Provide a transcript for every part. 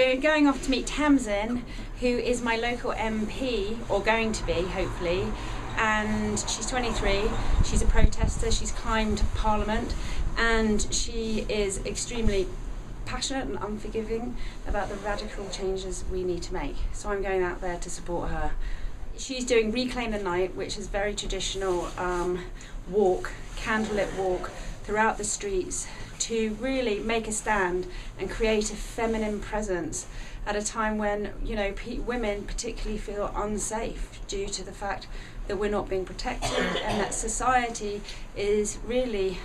we're going off to meet Tamzin, who is my local MP, or going to be, hopefully, and she's 23, she's a protester, she's climbed Parliament, and she is extremely passionate and unforgiving about the radical changes we need to make. So I'm going out there to support her. She's doing Reclaim the Night, which is very traditional walk, candlelit walk throughout the streets to really make a stand and create a feminine presence at a time when, you know, women particularly feel unsafe due to the fact that we're not being protected and that society is really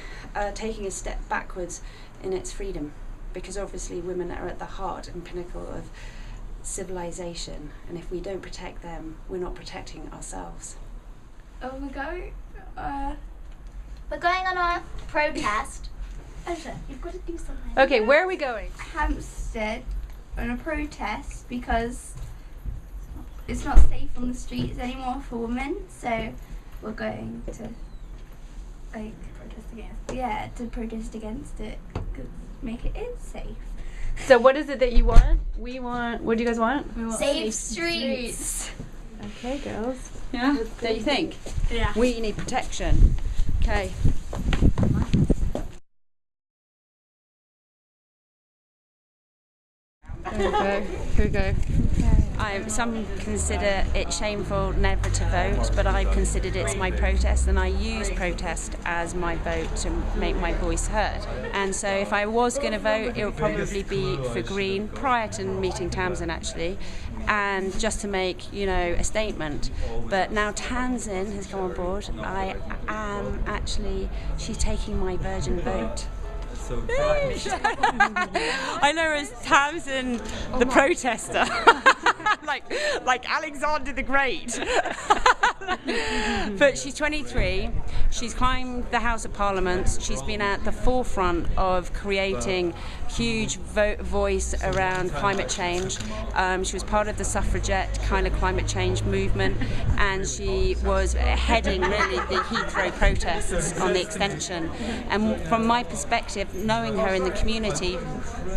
taking a step backwards in its freedom, because obviously women are at the heart and pinnacle of civilization, and if we don't protect them, we're not protecting ourselves. We're going on a protest. You've got to do something. Okay, where are we going? Hampstead on a protest because it's not safe on the streets anymore for women. So we're going to protest against it, because make it safe. So what is it that you want? We want. What do you guys want? We want safe streets. Okay, girls. Yeah. Don't you think? Yeah. We need protection. Okay. Here we go. Some consider it shameful never to vote, but I've considered it's my protest, and I use protest as my vote to make my voice heard. And so if I was going to vote, it would probably be for Green, prior to meeting Tamzin actually, and just to make, you know, a statement. But now Tamzin has come on board, she's taking my virgin vote. So I know her as Tamzin the protester, like Alexander the Great. But she's 23, she's climbed the House of Parliament, she's been at the forefront of creating huge voice around climate change. She was part of the suffragette kind of climate change movement, and she was heading really the Heathrow protests on the extension. And from my perspective, knowing her in the community,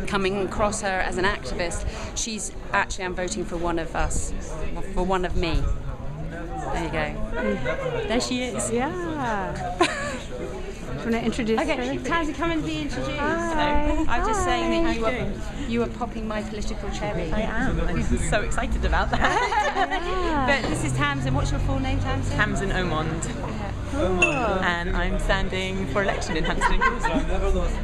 coming across her as an activist, she's actually, I'm voting for one of us, for one of me. There you go. There she is. Yeah. Do you want to introduce her? Okay, Tamzin, come and be introduced. Hi. I was just saying that Hi. you were popping my political cherry. I am. I'm so excited about that. But this is Tamzin. What's your full name, Tamzin? Tamzin Omond. Cool. And I'm standing for election in Hampstead.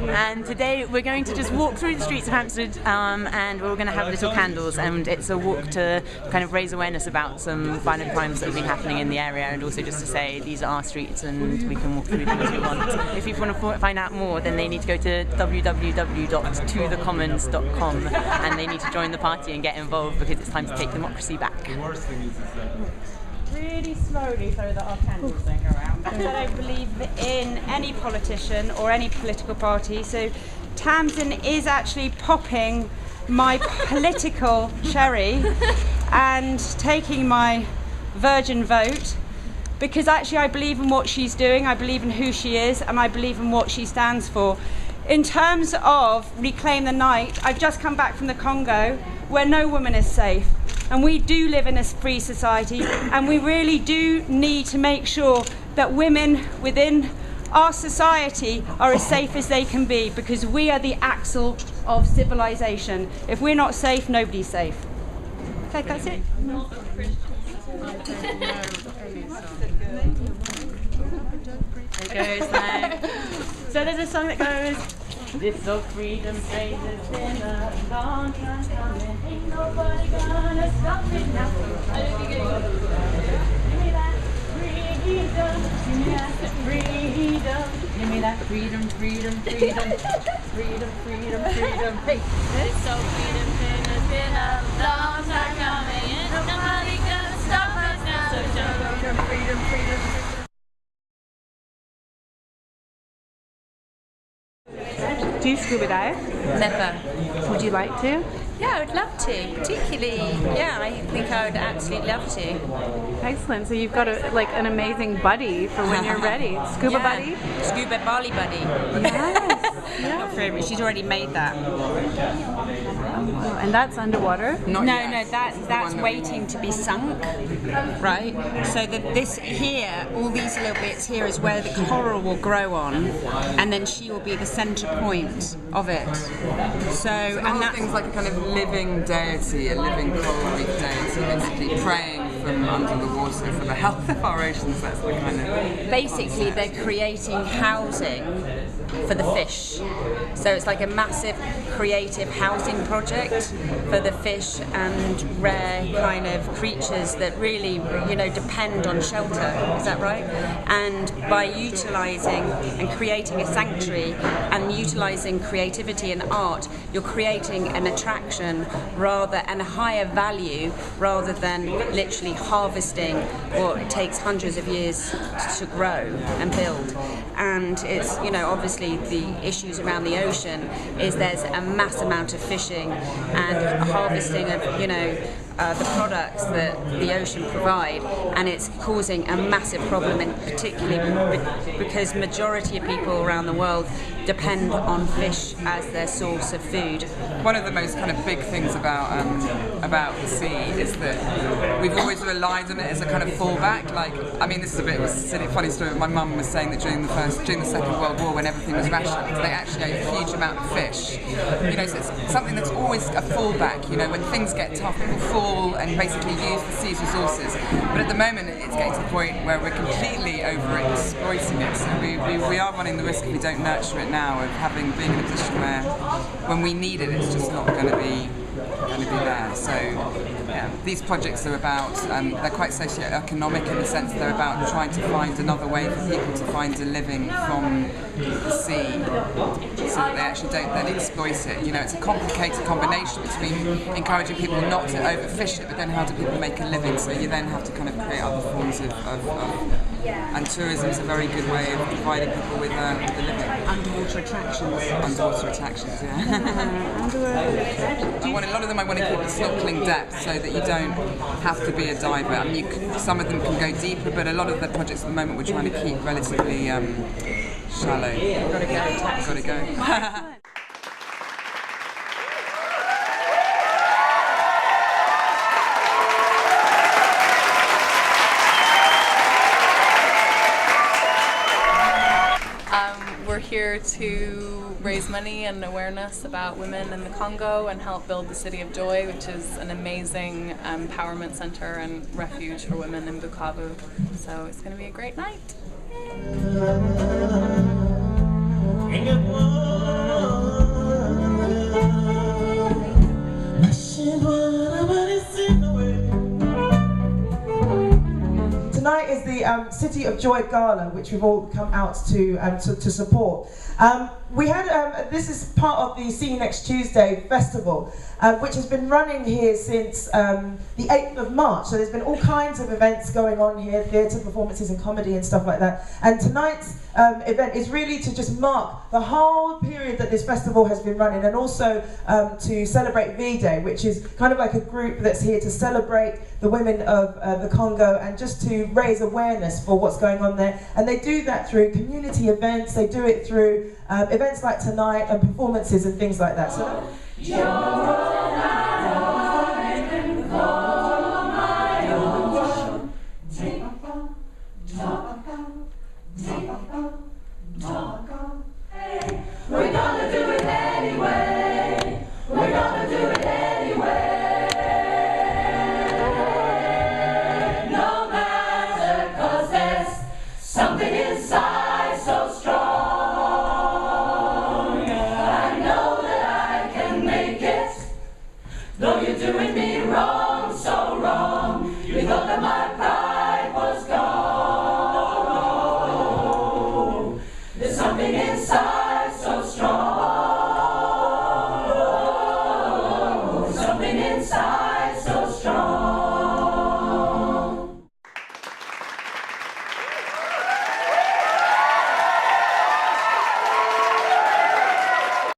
And today we're going to just walk through the streets of Hampstead, and we're going to have little candles, and it's a walk to kind of raise awareness about some violent crimes that have been happening in the area, and also just to say these are our streets and we can walk through them as we want. If people want to find out more, then they need to go to www.tothecommons.com, and they need to join the party and get involved, because it's time to take democracy back. The worst thing is Really slowly so that our candles don't go out. I don't believe in any politician or any political party, so Tamzin is actually popping my political cherry and taking my virgin vote, because actually I believe in what she's doing, I believe in who she is, and I believe in what she stands for. In terms of Reclaim the Night, I've just come back from the Congo, where no woman is safe. And we do live in a free society, and we really do need to make sure that women within our society are as safe as they can be, because we are the axle of civilization. If we're not safe, nobody's safe. Okay, that's it. It goes now. So there's a song that goes, "This old freedom train has been a long time coming. Ain't nobody gonna stop it now." Give me that freedom. Give me that freedom. Give me that freedom, freedom, freedom. Freedom, freedom, freedom. Hey. This old freedom train has been a long time coming. Ain't nobody gonna stop us now. So jump. Freedom, freedom, freedom. Do you scuba dive? Never. Would you like to? Yeah, I would love to. Particularly, yeah, I think I would absolutely love to. Excellent. So you've got an amazing buddy for when you're ready. Scuba buddy? Scuba Bali buddy. Yes. Not for every, she's already made that. And that's underwater? No, that's waiting to be sunk, right? So that this here, all these little bits here is where the coral will grow on, and then she will be the centre point of it. So and that thing's like a kind of living deity, a living coral reef deity, basically praying from under the water for the health of our oceans. That's the kind of... Basically, they're creating housing for the fish. So it's like a massive creative housing project for the fish and rare kind of creatures that really, depend on shelter. Is that right? And by utilising and creating a sanctuary and utilising creativity and art, you're creating an attraction and a higher value rather than literally harvesting what takes hundreds of years to grow and build. And it's, obviously the issues around the ocean is there's a mass amount of fishing and harvesting of, the products that the ocean provide, and it's causing a massive problem, and particularly because majority of people around the world depend on fish as their source of food. One of the most kind of big things about the sea is that we've always relied on it as a kind of fallback. This is a bit of a silly, funny story. My mum was saying that during the Second World War, when everything was rationed, they actually ate a huge amount of fish. So it's something that's always a fallback. When things get tough, people fall and basically use the sea's resources. But at the moment, it's getting to the point where we're completely over-exploiting it. So we are running the risk, if we don't nurture it now, of being in a position where when we need it, it's just not going to be there. So yeah, these projects are about, they're quite socio-economic in the sense that they're about trying to find another way for people to find a living from the sea so that they actually don't then exploit it. It's a complicated combination between encouraging people not to overfish it, but then how do people make a living? So you then have to kind of create other forms of and tourism is a very good way of providing people with a living. Underwater attractions. Underwater attractions, yeah. A lot of them I want to keep at snorkeling depth so that you don't have to be a diver. Some of them can go deeper, but a lot of the projects at the moment we're trying to keep relatively shallow. Gotta go. We're here to raise money and awareness about women in the Congo and help build the City of Joy, which is an amazing empowerment center and refuge for women in Bukavu. So it's going to be a great night. Tonight is the City of Joy Gala, which we've all come out to support. We had this is part of the See You Next Tuesday festival, which has been running here since the 8th of March. So there's been all kinds of events going on here, theatre performances and comedy and stuff like that. And tonight's event is really to just mark the whole period that this festival has been running, and also to celebrate V-Day, which is kind of like a group that's here to celebrate the women of the Congo and just to raise awareness for what's going on there. And they do that through community events, they do it through events like tonight and performances and things like that. So